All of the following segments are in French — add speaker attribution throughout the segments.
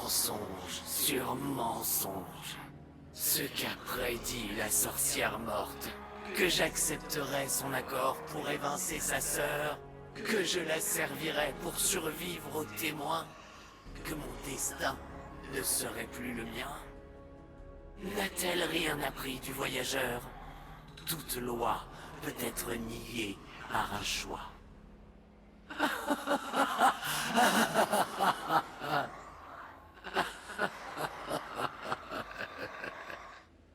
Speaker 1: Mensonge sur mensonge. Ce qu'a prédit la sorcière morte. Que j'accepterais son accord pour évincer sa sœur. Que je la servirais pour survivre aux témoins. Que mon destin ne serait plus le mien. N'a-t-elle rien appris du voyageur? Toute loi peut être niée par un choix.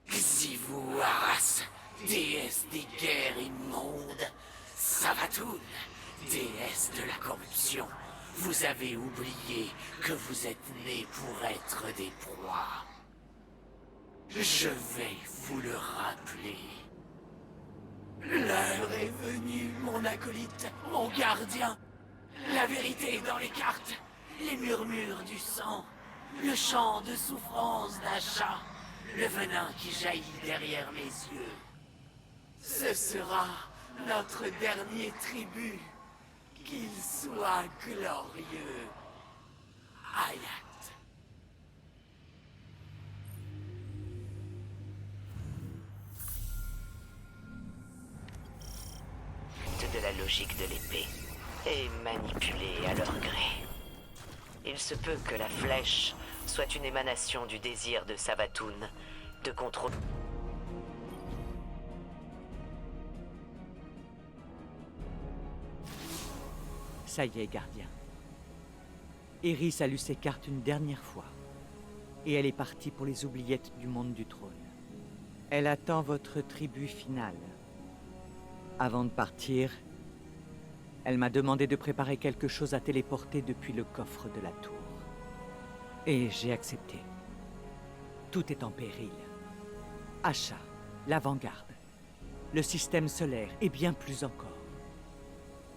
Speaker 1: Xivu Arras, déesse des guerres immondes. Savathûn, déesse de la corruption. Vous avez oublié que vous êtes nés pour être des proies. Je vais vous le rappeler. L'heure est venue, mon acolyte, mon gardien. La vérité dans les cartes, les murmures du sang, le chant de souffrance d'un chat, le venin qui jaillit derrière mes yeux. Ce sera notre dernier tribut. Qu'il soit glorieux. Hayat.
Speaker 2: De la logique de l'épée et manipulée à leur gré. Il se peut que la flèche soit une émanation du désir de Savathûn de contrôle.
Speaker 3: Ça y est, gardien. Eris a lu ses cartes une dernière fois. Et elle est partie pour les oubliettes du monde du trône. Elle attend votre tribu finale. Avant de partir, elle m'a demandé de préparer quelque chose à téléporter depuis le coffre de la tour. Et j'ai accepté. Tout est en péril. Asha, l'avant-garde, le système solaire et bien plus encore.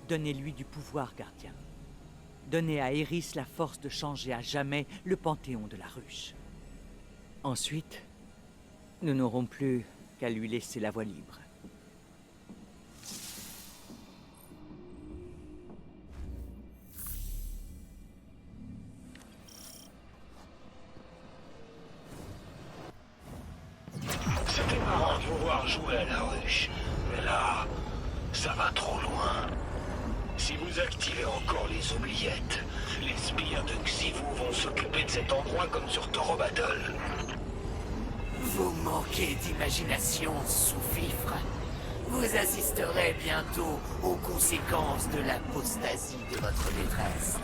Speaker 3: Donnez-lui du pouvoir, gardien. Donnez à Eris la force de changer à jamais le panthéon de la ruche. Ensuite, nous n'aurons plus qu'à lui laisser la voie libre.
Speaker 4: C'était marrant de vous voir jouer à la ruche, mais là, ça va trop loin. Si vous activez encore les oubliettes, les sbires de Xivu vont s'occuper de cet endroit comme sur Toro Battle.
Speaker 1: Vous manquez d'imagination, sous-fifre. Vous assisterez bientôt aux conséquences de l'apostasie de votre maîtresse.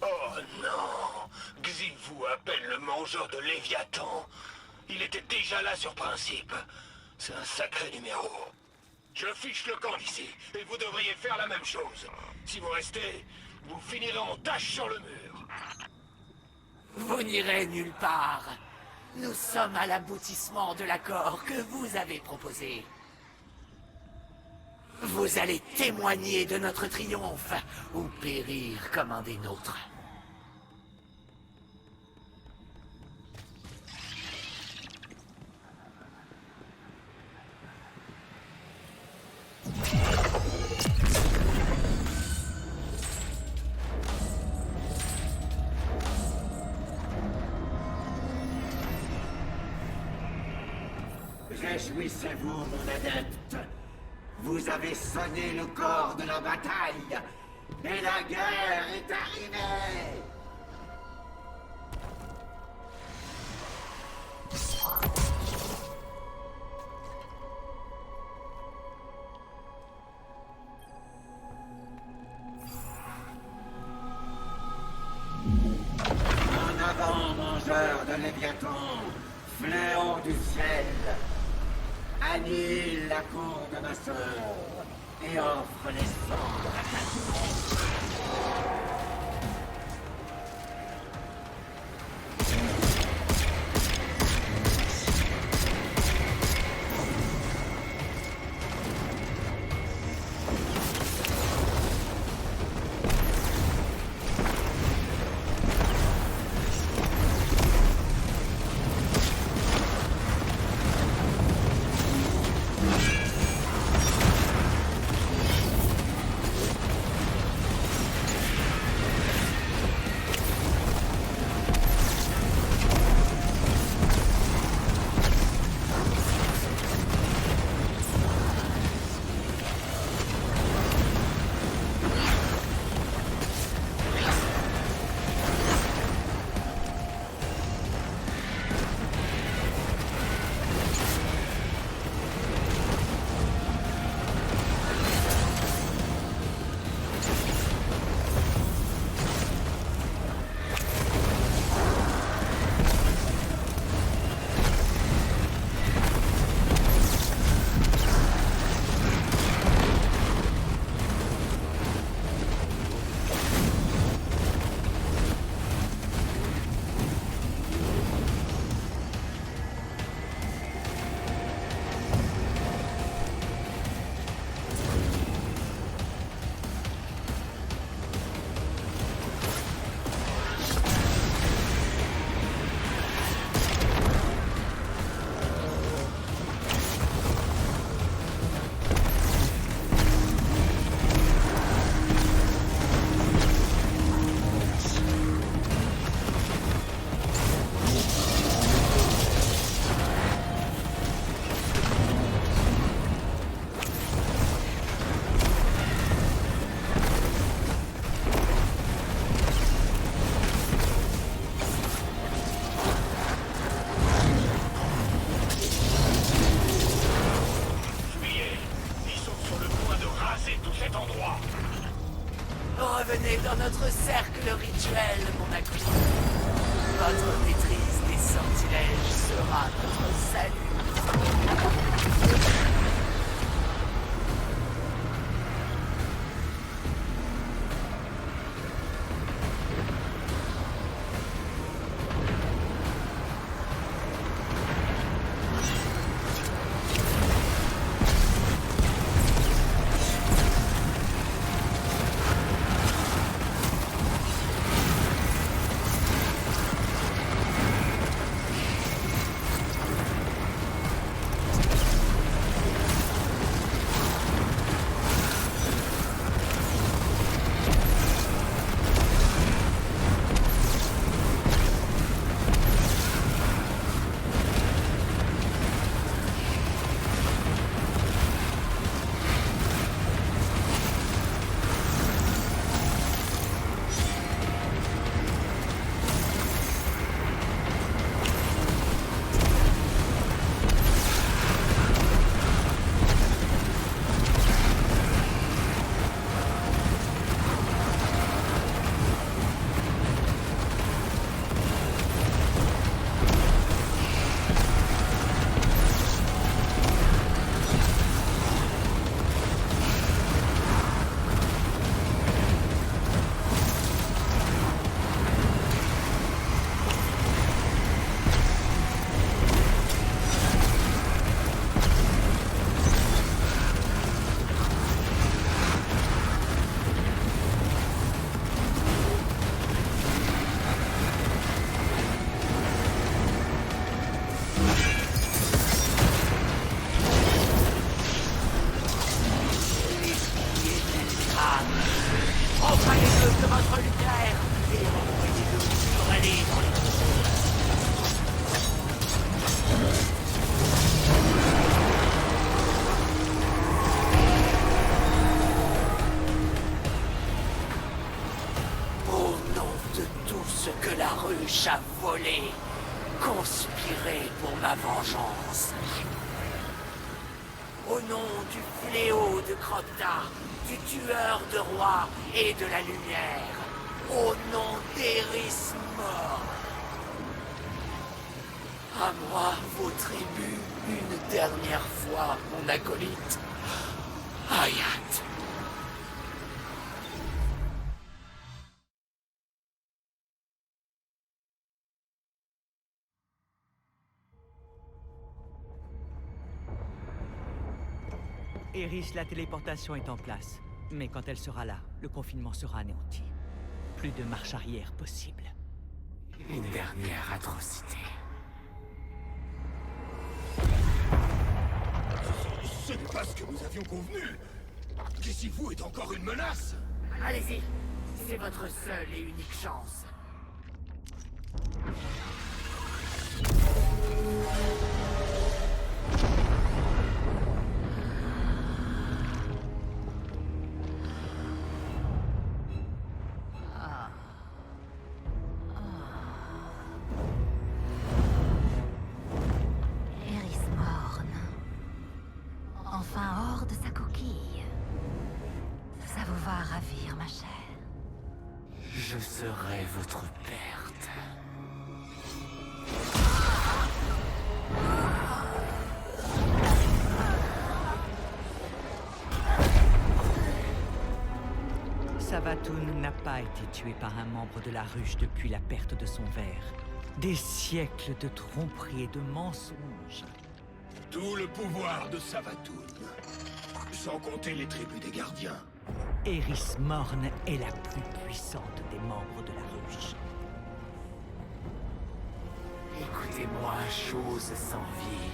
Speaker 4: Oh non! Xivu appelle le mangeur de Léviathan. Il était déjà là sur principe. C'est un sacré numéro. Je fiche le camp d'ici, et vous devriez faire la même chose. Si vous restez, vous finirez en tache sur le mur.
Speaker 1: Vous n'irez nulle part. Nous sommes à l'aboutissement de l'accord que vous avez proposé. Vous allez témoigner de notre triomphe ou périr comme un des nôtres.
Speaker 5: Réjouissez-vous, mon adepte. Vous avez sonné le corps de la bataille. Et la guerre est arrivée. En avant, mangeur de Léviathan, fléau du ciel. Annule la cour de ma sœur et offre les cendres à ta tour.
Speaker 1: Bienvenue dans notre cercle rituel, mon acolyte. Votre maîtrise des sortilèges sera notre salut. Employez-le de votre lumière et envoyez-le hurler dans les Au nom de tout ce que la ruche a volé, conspirez pour ma vengeance. Au nom du fléau de Crocta, du tueur de rois et de la lumière, au nom d'Eris mort. À moi, vos tribus, une dernière fois, mon acolyte. Hayat.
Speaker 3: Eris, la téléportation est en place. Mais quand elle sera là, le confinement sera anéanti. Plus de marche arrière possible.
Speaker 1: Une dernière atrocité.
Speaker 4: Ce n'est pas ce que nous avions convenu. Qu'ici-vous est encore une menace.
Speaker 1: Allez-y, c'est votre seule et unique chance.
Speaker 6: Eris Morn. Enfin hors de sa coquille. Ça vous va ravir, ma chère.
Speaker 1: Je serai votre perte.
Speaker 3: Savatoun n'a pas été tué par un membre de la ruche depuis la perte de son verre. Des siècles de tromperie et de mensonges.
Speaker 4: Tout le pouvoir de Savatoun. Sans compter les tribus des gardiens.
Speaker 3: Eris Morn est la plus puissante des membres de la ruche.
Speaker 1: Écoutez-moi, chose sans vie.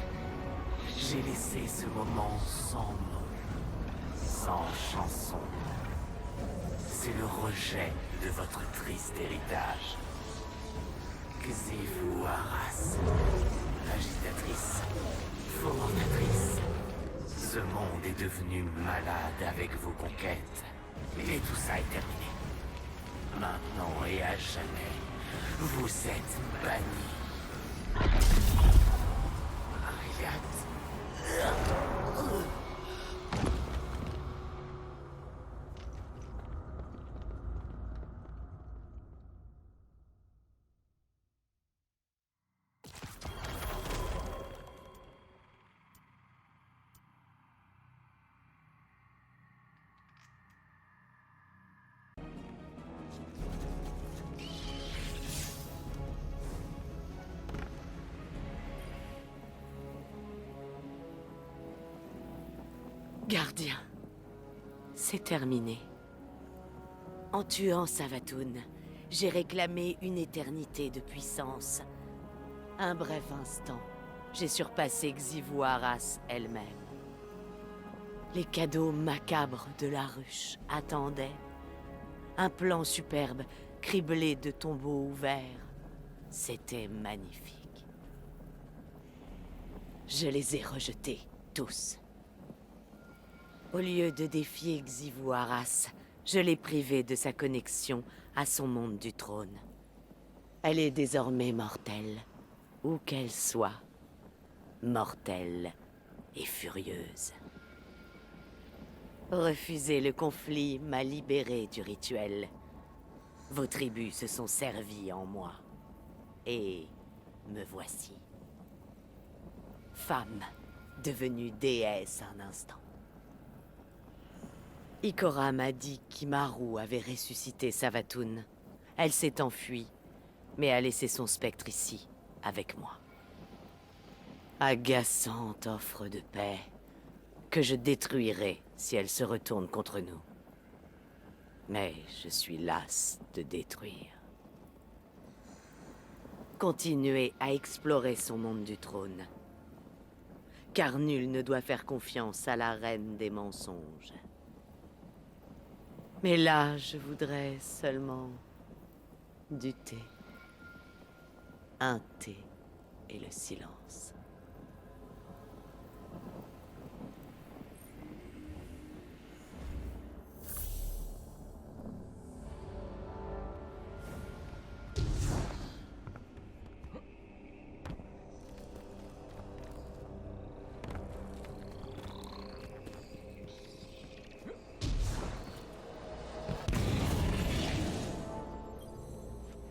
Speaker 1: J'ai laissé ce moment sans nom, sans chanson. C'est le rejet de votre triste héritage. Xivu Arras, agitatrice, fomentatrice. Ce monde est devenu malade avec vos conquêtes. Et tout ça est terminé. Maintenant et à jamais, vous êtes bannis. Hayat.
Speaker 2: Gardien, c'est terminé. En tuant Savathûn, j'ai réclamé une éternité de puissance. Un bref instant, j'ai surpassé Xivu Arras elle-même. Les cadeaux macabres de la ruche attendaient. Un plan superbe, criblé de tombeaux ouverts. C'était magnifique. Je les ai rejetés, tous. Au lieu de défier Xivu Arras, je l'ai privée de sa connexion à son monde du trône. Elle est désormais mortelle, où qu'elle soit. Mortelle et furieuse. Refuser le conflit m'a libérée du rituel. Vos tribus se sont servies en moi. Et me voici. Femme, devenue déesse un instant. Ikora m'a dit qu'Imaru avait ressuscité Savathûn. Elle s'est enfuie, mais a laissé son spectre ici, avec moi. Agaçante offre de paix, que je détruirai si elle se retourne contre nous. Mais je suis lasse de détruire. Continuez à explorer son monde du trône. Car nul ne doit faire confiance à la reine des mensonges. Mais là, je voudrais seulement du thé. Un thé et le silence.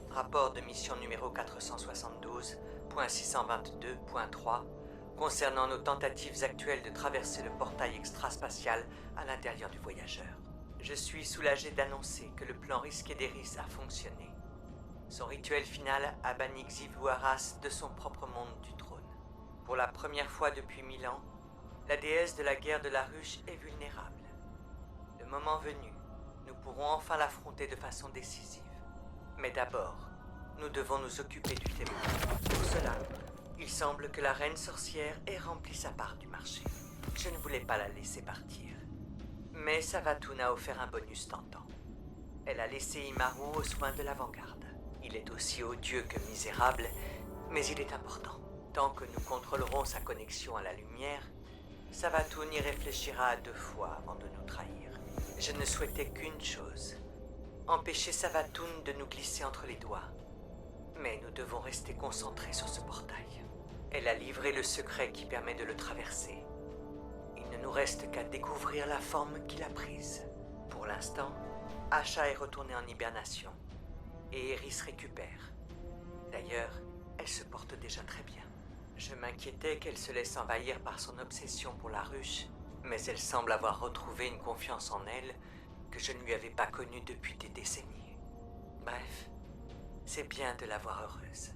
Speaker 3: Rapport de mission numéro 472.622.3 concernant nos tentatives actuelles de traverser le portail extraspatial à l'intérieur du voyageur. Je suis soulagé d'annoncer que le plan risqué d'Eris a fonctionné. Son rituel final a banni Xivu Arras de son propre monde du trône. Pour la première fois depuis 1000 ans, la déesse de la guerre de la ruche est vulnérable. Le moment venu, nous pourrons enfin l'affronter de façon décisive. Mais d'abord, nous devons nous occuper du témoin. Pour cela, il semble que la reine sorcière ait rempli sa part du marché. Je ne voulais pas la laisser partir. Mais Savathûn a offert un bonus tentant. Elle a laissé Imaru aux soins de l'avant-garde. Il est aussi odieux que misérable, mais il est important. Tant que nous contrôlerons sa connexion à la lumière, Savathûn y réfléchira à 2 fois avant de nous trahir. Je ne souhaitais qu'une chose. Empêcher Savathûn de nous glisser entre les doigts. Mais nous devons rester concentrés sur ce portail. Elle a livré le secret qui permet de le traverser. Il ne nous reste qu'à découvrir la forme qu'il a prise. Pour l'instant, Asha est retournée en hibernation. Et Eris récupère. D'ailleurs, elle se porte déjà très bien. Je m'inquiétais qu'elle se laisse envahir par son obsession pour la ruche, mais elle semble avoir retrouvé une confiance en elle que je ne lui avais pas connue depuis des décennies. Bref, c'est bien de la voir heureuse.